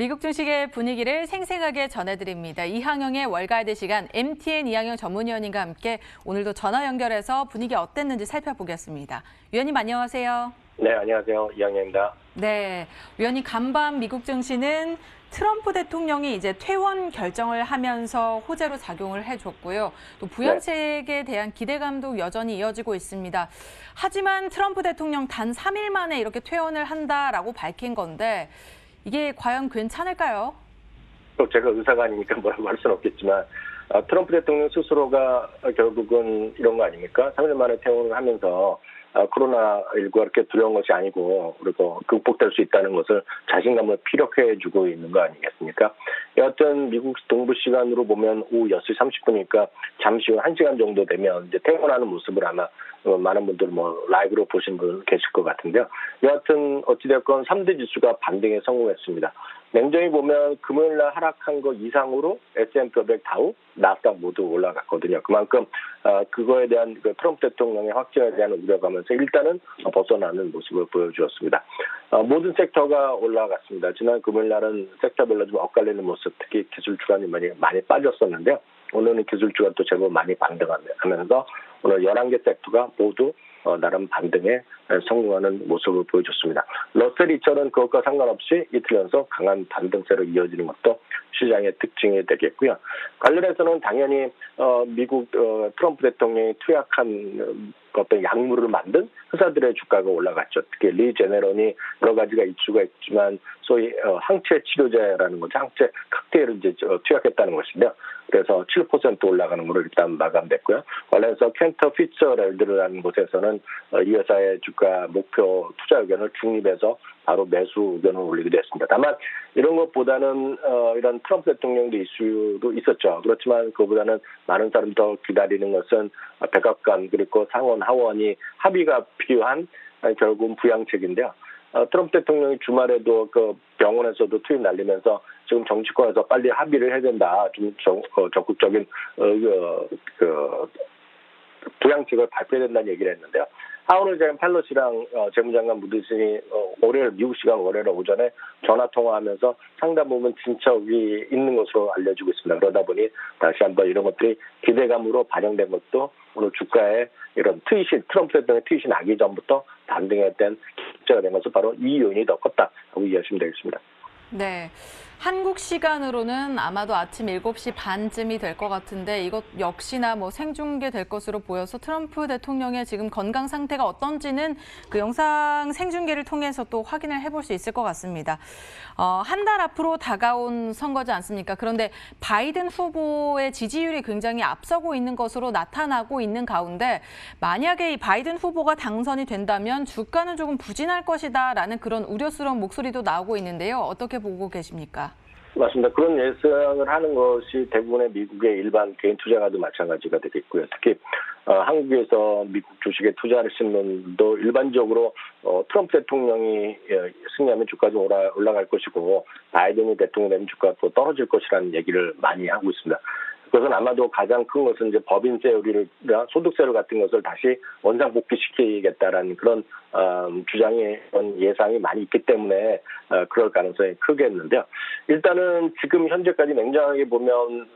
미국 주식의 분위기를 생생하게 전해드립니다. 이항영의 월가이드 시간 MTN 이항영 전문위원님과 함께 오늘도 전화 연결해서 분위기 어땠는지 살펴보겠습니다. 위원님 안녕하세요. 네, 안녕하세요. 이항영입니다. 네, 위원님 간밤 미국 증시는 트럼프 대통령이 이제 퇴원 결정을 하면서 호재로 작용을 해줬고요. 또 부양책에 대한 기대감도 여전히 이어지고 있습니다. 하지만 트럼프 대통령 단 3일 만에 이렇게 퇴원을 한다라고 밝힌 건데 이게 과연 괜찮을까요? 또 제가 의사가 아니니까 뭐라고 할 수는 없겠지만 트럼프 대통령 스스로가 결국은 이런 거 아닙니까? 3일 만에 퇴원을 하면서 코로나19가 그렇게 두려운 것이 아니고 그리고 극복될 수 있다는 것을 자신감을 피력해주고 있는 거 아니겠습니까? 여하튼 미국 동부 시간으로 보면 오후 6시 30분이니까 잠시 후 1시간 정도 되면 이제 퇴원하는 모습을 아마 많은 분들 라이브로 보신 분 계실 것 같은데요. 여하튼 어찌됐건 3대 지수가 반등에 성공했습니다. 냉정히 보면 금요일날 하락한 거 이상으로 S&P 500, 다우, 나스닥 모두 올라갔거든요. 그만큼 그거에 대한 트럼프 대통령의 확정에 대한 우려감에서 일단은 벗어나는 모습을 보여주었습니다. 모든 섹터가 올라갔습니다. 지난 금요일날은 섹터별로 좀 엇갈리는 모습, 특히 기술주가 많이 빠졌었는데요. 오늘은 기술주가 또 제법 많이 반등하면서 오늘 11개 섹터가 모두 나름 반등에 성공하는 모습을 보여줬습니다. 러셀 2000은 그것과 상관없이 이틀 연속 강한 반등세로 이어지는 것도 시장의 특징이 되겠고요. 관련해서는 당연히 미국 트럼프 대통령이 투약한 어떤 약물을 만든 회사들의 주가가 올라갔죠. 특히 리 제네론이 여러 가지가 이슈가 있지만 소위 항체 치료제라는 거죠. 항체 칵테일을 이제 투약했다는 것인데요. 그래서 7% 올라가는 걸로 일단 마감됐고요. 관련해서 캔터 피처럴드라는 곳에서는 이 회사의 주가 목표 투자 의견을 중립해서 바로 매수 의견을 올리기도 했습니다. 다만 이런 것보다는 이런 트럼프 대통령도 이슈도 있었죠. 그렇지만 그보다는 많은 사람이 더 기다리는 것은 백악관 그리고 상원 하원이 합의가 필요한 결국은 부양책인데요. 트럼프 대통령이 주말에도 그 병원에서도 투입 날리면서 지금 정치권에서 빨리 합의를 해야 된다. 좀 적극적인 부양책을 발표해야 된다는 얘기를 했는데요. 하원을 지금 펠로시랑 재무장관 무드슨이 미국 시간 월요일 오전에 전화 통화하면서 상당 부분 진척이 있는 것으로 알려지고 있습니다. 그러다 보니 다시 한번 이런 것들이 기대감으로 반영된 것도 오늘 주가에 이런 트럼프 대통령의 트윗이 나기 전부터 반등했던 기저가 된 것은 바로 이 요인이 더 컸다 하고 이해하시면 되겠습니다. 네. 한국 시간으로는 아마도 아침 7시 반쯤이 될 것 같은데 이것 역시나 생중계될 것으로 보여서 트럼프 대통령의 지금 건강 상태가 어떤지는 그 영상 생중계를 통해서 또 확인을 해볼 수 있을 것 같습니다. 한 달 앞으로 다가온 선거지 않습니까? 그런데 바이든 후보의 지지율이 굉장히 앞서고 있는 것으로 나타나고 있는 가운데 만약에 이 바이든 후보가 당선이 된다면 주가는 조금 부진할 것이다라는 그런 우려스러운 목소리도 나오고 있는데요. 어떻게 보고 계십니까? 맞습니다. 그런 예상을 하는 것이 대부분의 미국의 일반 개인 투자가도 마찬가지가 되겠고요. 특히 한국에서 미국 주식에 투자하시는 분도 일반적으로 트럼프 대통령이 승리하면 주가가 좀 올라갈 것이고 바이든이 대통령이 되면 주가가 또 떨어질 것이라는 얘기를 많이 하고 있습니다. 그것은 아마도 가장 큰 것은 이제 법인세율이나 소득세율 같은 것을 다시 원상복귀시키겠다라는 그런 예상이 많이 있기 때문에 그럴 가능성이 크겠는데요. 일단은 지금 현재까지 냉정하게 보면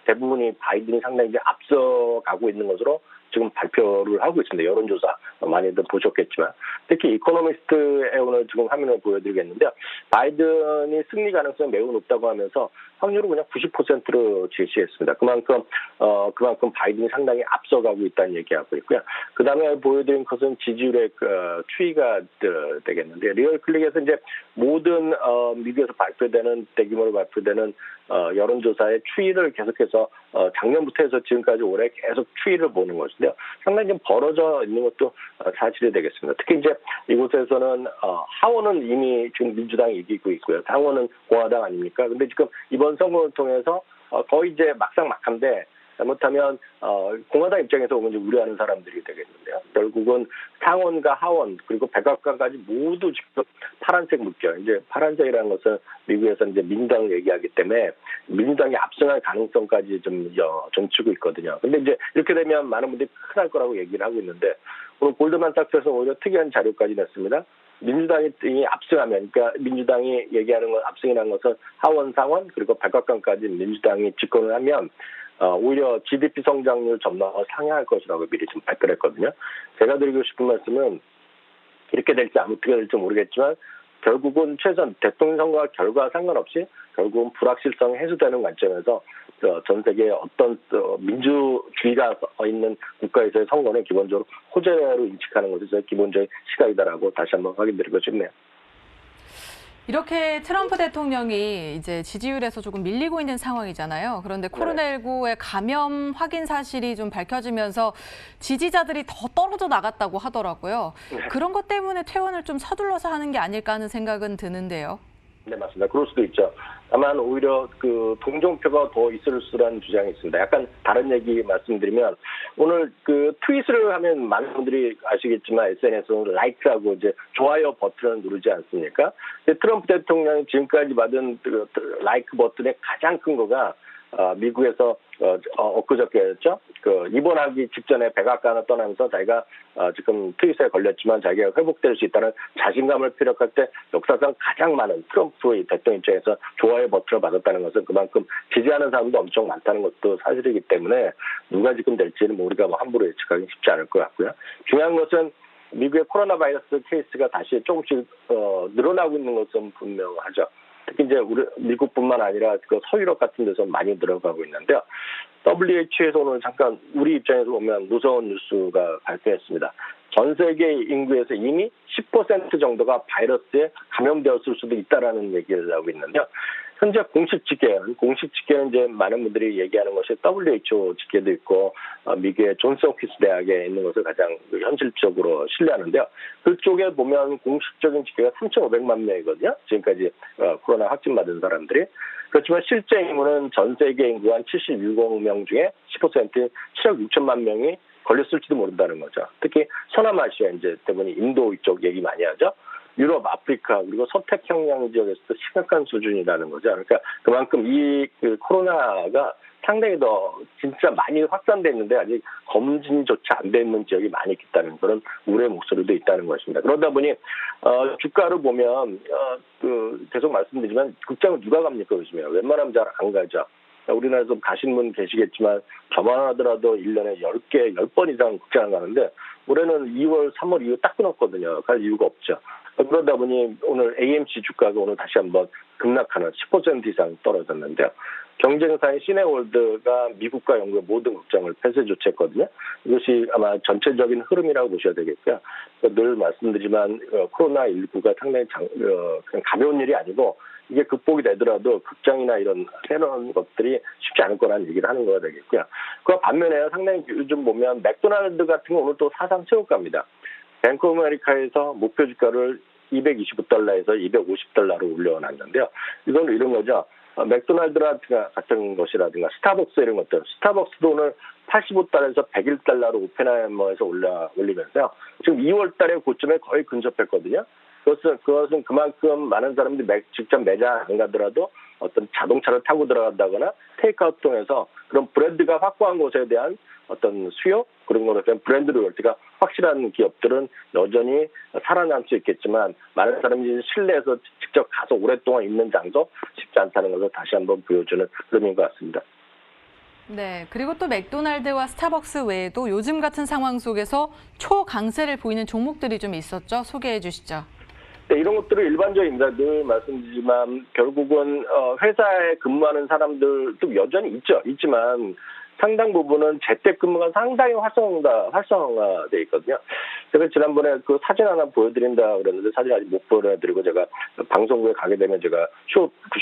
대부분이 바이든이 상당히 이제 앞서가고 있는 것으로 지금 발표를 하고 있습니다. 여론조사 많이들 보셨겠지만 특히 이코노미스트의 오늘 지금 화면을 보여드리겠는데요. 바이든이 승리 가능성이 매우 높다고 하면서 확률은 그냥 90%로 제시했습니다. 그만큼 바이든이 상당히 앞서가고 있다는 얘기하고 있고요. 그 다음에 보여드린 것은 지지율의 추이가 되겠는데 리얼 클릭에서 이제 모든 미국에서 발표되는 대규모로 발표되는 여론조사의 추이를 계속해서 작년부터 해서 지금까지 올해 계속 추이를 보는 것인데요. 상당히 좀 벌어져 있는 것도 사실이 되겠습니다. 특히 이제 이곳에서는 하원은 이미 지금 민주당이 이기고 있고요. 상원은 공화당 아닙니까? 근데 지금 이번 선거를 통해서 거의 이제 막상막한데 잘못하면 공화당 입장에서 보면 우려하는 사람들이 되겠는데요. 결국은 상원과 하원 그리고 백악관까지 모두 지금 파란색 물결. 이제 파란색이라는 것은 미국에서 이제 민주당 얘기하기 때문에 민주당이 압승할 가능성까지 좀 점치고 있거든요. 근데 이제 이렇게 되면 많은 분들이 큰일 날 거라고 얘기를 하고 있는데 오늘 골드만삭스에서 오히려 특이한 자료까지 냈습니다. 민주당이 압승하면, 그러니까 민주당이 얘기하는 건 압승이라는 것은 하원, 상원 그리고 백악관까지 민주당이 집권을 하면 오히려 GDP 성장률 전망을 상회할 것이라고 미리 좀 발표를 했거든요. 제가 드리고 싶은 말씀은 이렇게 될지 어떻게 될지 모르겠지만 결국은 최선 대통령 선거 결과 상관없이 결국은 불확실성이 해소되는 관점에서 전 세계의 어떤 민주주의가 있는 국가에서의 선거는 기본적으로 호재로 인식하는 것이 저의 기본적인 시각이다라고 다시 한번 확인드리고 싶네요. 이렇게 트럼프 대통령이 이제 지지율에서 조금 밀리고 있는 상황이잖아요. 그런데 코로나19의 감염 확인 사실이 좀 밝혀지면서 지지자들이 더 떨어져 나갔다고 하더라고요. 그런 것 때문에 퇴원을 좀 서둘러서 하는 게 아닐까 하는 생각은 드는데요. 네, 맞습니다. 그럴 수도 있죠. 다만 오히려 그 동정표가 더 있을수라는 주장이 있습니다. 약간 다른 얘기 말씀드리면 오늘 그 트윗을 하면 많은 분들이 아시겠지만 SNS는 라이크라고 이제 좋아요 버튼을 누르지 않습니까? 근데 트럼프 대통령이 지금까지 받은 그 라이크 버튼의 가장 큰 거가 미국에서 엊그저께였죠. 그 입원하기 직전에 백악관을 떠나면서 자기가 지금 트윗에 걸렸지만 자기가 회복될 수 있다는 자신감을 피력할 때 역사상 가장 많은 트럼프 대통령 입장에서 좋아요 버튼을 받았다는 것은 그만큼 지지하는 사람도 엄청 많다는 것도 사실이기 때문에 누가 지금 될지는 우리가 함부로 예측하기 쉽지 않을 것 같고요. 중요한 것은 미국의 코로나 바이러스 케이스가 다시 조금씩 늘어나고 있는 것은 분명하죠. 특히 이제 우리 미국뿐만 아니라 그 서유럽 같은 데서 많이 늘어가고 있는데요. WHO에서 오늘 잠깐 우리 입장에서 보면 무서운 뉴스가 발표했습니다. 전 세계 인구에서 이미 10% 정도가 바이러스에 감염되었을 수도 있다라는 얘기를 하고 있는데요. 현재 공식 집계는 이제 많은 분들이 얘기하는 것이 WHO 집계도 있고 미국의 존스 홉킨스 대학에 있는 것을 가장 현실적으로 신뢰하는데요. 그쪽에 보면 공식적인 집계가 3,500만 명이거든요. 지금까지 코로나 확진받은 사람들이. 그렇지만 실제 인구는 전 세계 인구 한 76억 명 중에 10% 7억 6천만 명이 걸렸을지도 모른다는 거죠. 특히 서남아시아 이제 때문에 인도 이쪽 얘기 많이 하죠. 유럽, 아프리카 그리고 서태평양 지역에서도 심각한 수준이라는 거죠. 그러니까 그만큼 이 코로나가 상당히 더 진짜 많이 확산됐는데 아직 검진조차 안 돼 있는 지역이 많이 있다는 그런 우려의 목소리도 있다는 것입니다. 그러다 보니 주가를 보면 계속 말씀드리지만 극장을 누가 갑니까 요즘에? 웬만하면 잘 안 가죠. 우리나라에서 가신 분 계시겠지만 저만 하더라도 1년에 10개, 10번 이상 극장을 가는데 올해는 2월, 3월 이후 딱 끊었거든요. 갈 이유가 없죠. 그러다 보니 오늘 AMC 주가가 오늘 다시 한번 급락하는 10% 이상 떨어졌는데요. 경쟁사인 시네월드가 미국과 영국의 모든 극장을 폐쇄 조치했거든요. 이것이 아마 전체적인 흐름이라고 보셔야 되겠고요. 늘 말씀드리지만 코로나19가 상당히 그냥 가벼운 일이 아니고 이게 극복이 되더라도 극장이나 이런 새로운 것들이 쉽지 않을 거라는 얘기를 하는 거가 되겠고요. 그 반면에 상당히 요즘 보면 맥도날드 같은 거 오늘 또 사상 최고가입니다. 뱅크 오브 아메리카에서 목표 주가를 225달러에서 250달러로 올려놨는데요. 이건 이런 거죠. 맥도날드 같은 것이라든가 스타벅스 이런 것들. 스타벅스도 오늘 85달러에서 101달러로 오펜하이머에서 올리면서요. 지금 2월 달에 고점에 거의 근접했거든요. 그것은 그만큼 많은 사람들이 직접 매장 안 가더라도 어떤 자동차를 타고 들어간다거나 테이크아웃 통해서 그런 브랜드가 확고한 곳에 대한 어떤 수요 그런 거로 대한 브랜드 로열티가 확실한 기업들은 여전히 살아남을 수 있겠지만 많은 사람들이 실내에서 직접 가서 오랫동안 있는 장소 쉽지 않다는 것을 다시 한번 보여주는 흐름인 것 같습니다. 네, 그리고 또 맥도날드와 스타벅스 외에도 요즘 같은 상황 속에서 초강세를 보이는 종목들이 좀 있었죠. 소개해 주시죠. 네, 이런 것들은 일반적입니다. 늘 말씀드리지만 결국은 회사에 근무하는 사람들도 여전히 있지만 상당 부분은 재택근무가 상당히 활성화돼 있거든요. 제가 지난번에 그 사진 하나 보여드린다 그랬는데 사진 아직 못 보여드리고 제가 방송국에 가게 되면 제가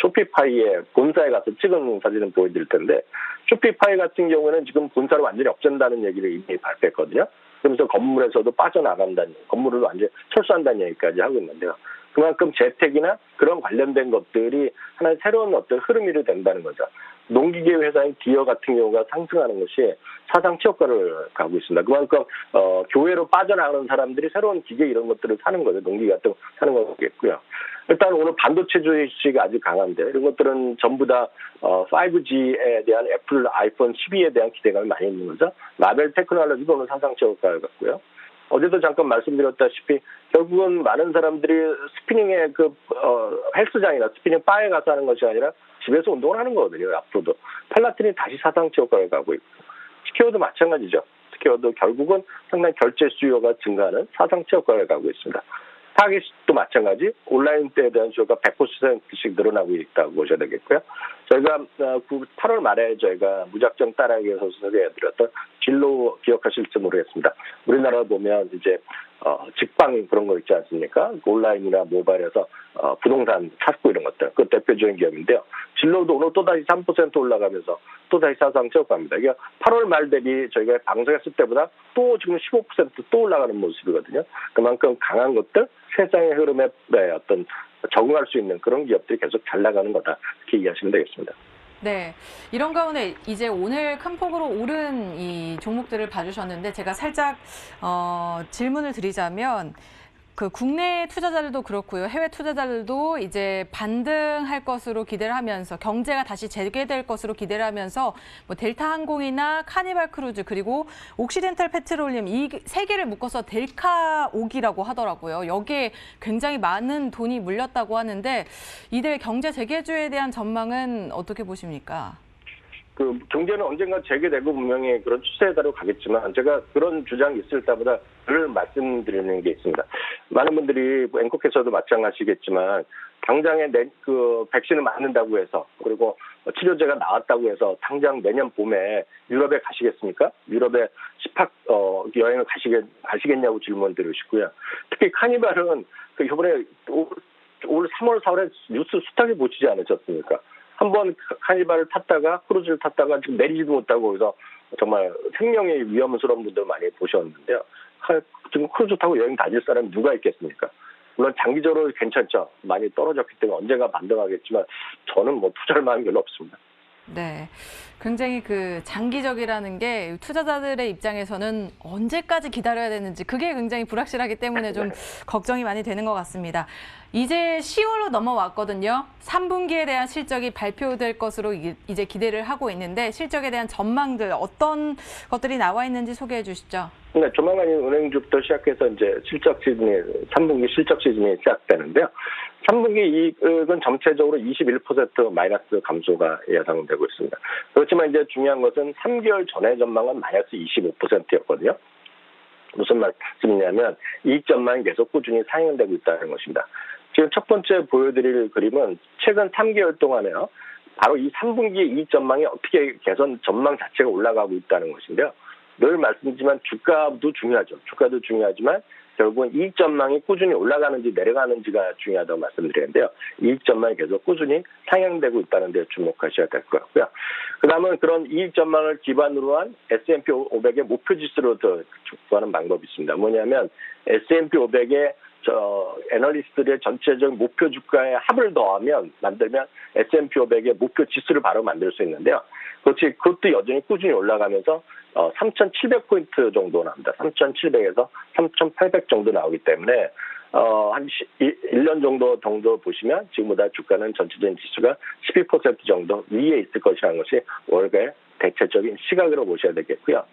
쇼피파이의 본사에 가서 찍은 사진을 보여드릴 텐데 쇼피파이 같은 경우에는 지금 본사를 완전히 없앤다는 얘기를 이미 발표했거든요. 그러면서 건물에서도 빠져나간다는, 건물을 완전히 철수한다는 얘기까지 하고 있는데요. 그만큼 재택이나 그런 관련된 것들이 하나의 새로운 어떤 흐름이 된다는 거죠. 농기계 회사인 디어 같은 경우가 상승하는 것이 사상 최고가를 가고 있습니다. 그만큼 교외로 빠져나가는 사람들이 새로운 기계 이런 것들을 사는 거죠. 농기계 같은 거 사는 거겠고요. 일단 오늘 반도체 주식이 아주 강한데 이런 것들은 전부 다 5G에 대한 애플 아이폰 12에 대한 기대감이 많이 있는 거죠. 라벨 테크놀로지도 오늘 사상 최고가를 갔고요. 어제도 잠깐 말씀드렸다시피 결국은 많은 사람들이 스피닝의 헬스장이나 스피닝 바에 가서 하는 것이 아니라 집에서 운동을 하는 거거든요. 앞으로도 팔라틴이 다시 사상체 효과를 가고 있고 스퀘어도 마찬가지죠. 스퀘어도 결국은 상당히 결제 수요가 증가하는 사상체 효과를 가고 있습니다. 타깃도 마찬가지 온라인 때에 대한 수요가 100%씩 늘어나고 있다고 보셔야 되겠고요. 저희가 8월 말에 저희가 무작정 따라하기 위해서 소개해드렸던 진로 기억하실지 모르겠습니다. 우리나라 보면 이제 직방 그런 거 있지 않습니까? 온라인이나 모바일에서 부동산 찾고 이런 것들 그 대표적인 기업인데요. 진로도 오늘 또다시 3% 올라가면서 또다시 사상체 효과입니다. 이게 8월 말 대비 저희가 방송했을 때보다 또 지금 15%또 올라가는 모습이거든요. 그만큼 강한 것들 세상의 흐름에 어떤 적응할 수 있는 그런 기업들이 계속 잘 나가는 거다. 이렇게 이해하시면 되겠습니다. 네, 이런 가운데 이제 오늘 큰 폭으로 오른 이 종목들을 봐주셨는데 제가 살짝 질문을 드리자면 그 국내 투자자들도 그렇고요, 해외 투자자들도 이제 반등할 것으로 기대를 하면서 경제가 다시 재개될 것으로 기대를 하면서 뭐 델타항공이나 카니발 크루즈 그리고 옥시덴탈 페트롤리움 이 세 개를 묶어서 델카옥이라고 하더라고요. 여기에 굉장히 많은 돈이 물렸다고 하는데 이들 경제 재개주에 대한 전망은 어떻게 보십니까? 경제는 언젠가 재개되고 분명히 그런 추세에 따라 가겠지만 제가 그런 주장이 있을 때마다 늘 말씀드리는 게 있습니다. 많은 분들이 앵커께서도 마찬가지겠지만 당장에 백신을 맞는다고 해서 그리고 치료제가 나왔다고 해서 당장 내년 봄에 유럽에 가시겠습니까? 유럽에 집합 여행을 가시겠냐고 질문 드리시고요. 특히 카니발은 이번에 올 3월 4월에 뉴스 숱하게 보시지 않으셨습니까? 한번 카니발을 탔다가 크루즈를 탔다가 지금 내리지도 못하고 해서 정말 생명의 위험스러운 분들 많이 보셨는데요. 지금 크루즈 타고 여행 다닐 사람이 누가 있겠습니까? 물론 장기적으로 괜찮죠. 많이 떨어졌기 때문에 언젠가 반등하겠지만 저는 뭐 투자할 마음이 별로 없습니다. 네, 굉장히 장기적이라는 게 투자자들의 입장에서는 언제까지 기다려야 되는지 그게 굉장히 불확실하기 때문에 좀 걱정이 많이 되는 것 같습니다. 이제 10월로 넘어왔거든요. 3분기에 대한 실적이 발표될 것으로 이제 기대를 하고 있는데 실적에 대한 전망들 어떤 것들이 나와 있는지 소개해 주시죠. 네, 조만간 은행주부터 시작해서 이제 3분기 실적 시즌이 시작되는데요. 3분기 이익은 전체적으로 21% 마이너스 감소가 예상되고 있습니다. 그렇지만 이제 중요한 것은 3개월 전의 전망은 마이너스 25%였거든요. 무슨 말씀이냐면 이익 전망이 계속 꾸준히 상향되고 있다는 것입니다. 지금 첫 번째 보여드릴 그림은 최근 3개월 동안에요. 바로 이 3분기 이익 전망이 어떻게 개선 전망 자체가 올라가고 있다는 것인데요. 늘 말씀드리지만 주가도 중요하죠. 주가도 중요하지만 결국은 이익 전망이 꾸준히 올라가는지 내려가는지가 중요하다고 말씀드리는데요. 이익 전망이 계속 꾸준히 상향되고 있다는 데 주목하셔야 될 것 같고요. 그다음은 그런 이익 전망을 기반으로 한 S&P 500의 목표 지수로 구하는 방법이 있습니다. 뭐냐면 S&P 500의 애널리스트들의 전체적 목표 주가의 합을 만들면 S&P 500의 목표 지수를 바로 만들 수 있는데요. 그것도 여전히 꾸준히 올라가면서 3,700포인트 정도 나옵니다. 3,700에서 3,800 정도 나오기 때문에 한 1년 정도 보시면 지금보다 주가는 전체적인 지수가 12% 정도 위에 있을 것이라는 것이 월가의 대체적인 시각으로 보셔야 되겠고요.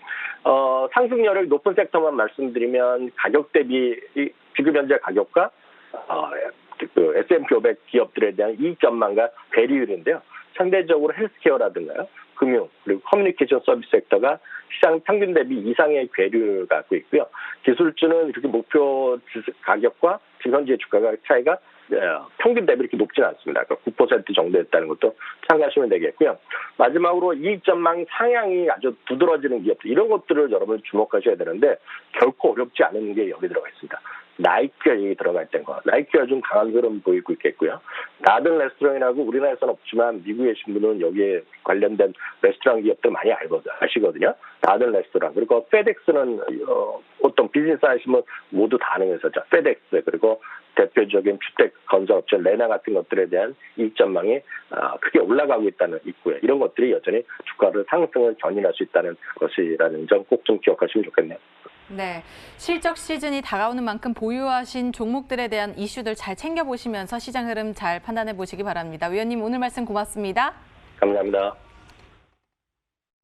상승 여력이 높은 섹터만 말씀드리면 가격 대비 지금 현재 가격과 S&P 500 기업들에 대한 이익 전망과 괴리율인데요. 상대적으로 헬스케어라든가요, 금융 그리고 커뮤니케이션 서비스 섹터가 시장 평균 대비 이상의 괴리율을 갖고 있고요. 기술주는 이렇게 목표 가격과 지금 현재 주가가 차이가 평균 대비 이렇게 높지는 않습니다. 그러니까 9% 정도였다는 것도 참고하시면 되겠고요. 마지막으로 이익 전망 상향이 아주 두드러지는 기업들 이런 것들을 여러분 주목하셔야 되는데 결코 어렵지 않은 게 여기 들어가 있습니다. 나이키가 여기 들어가 있던 거. 나이키가 좀 강한 흐름 보이고 있겠고요. 다든 레스토랑이라고 우리나라에서는 없지만 미국에 계신 분은 여기에 관련된 레스토랑 기업들 많이 아시거든요. 다든 레스토랑. 그리고 페덱스는 보통 비즈니스 하시면 모두 다 아는 회사죠. 페덱스 그리고 대표적인 주택 건설업체 레나 같은 것들에 대한 이익 전망이 크게 올라가고 있고요. 이런 것들이 여전히 주가를 상승을 견인할 수 있다는 것이라는 점 꼭 좀 기억하시면 좋겠네요. 네, 실적 시즌이 다가오는 만큼 보유하신 종목들에 대한 이슈들 잘 챙겨보시면서 시장 흐름 잘 판단해 보시기 바랍니다. 위원님 오늘 말씀 고맙습니다. 감사합니다.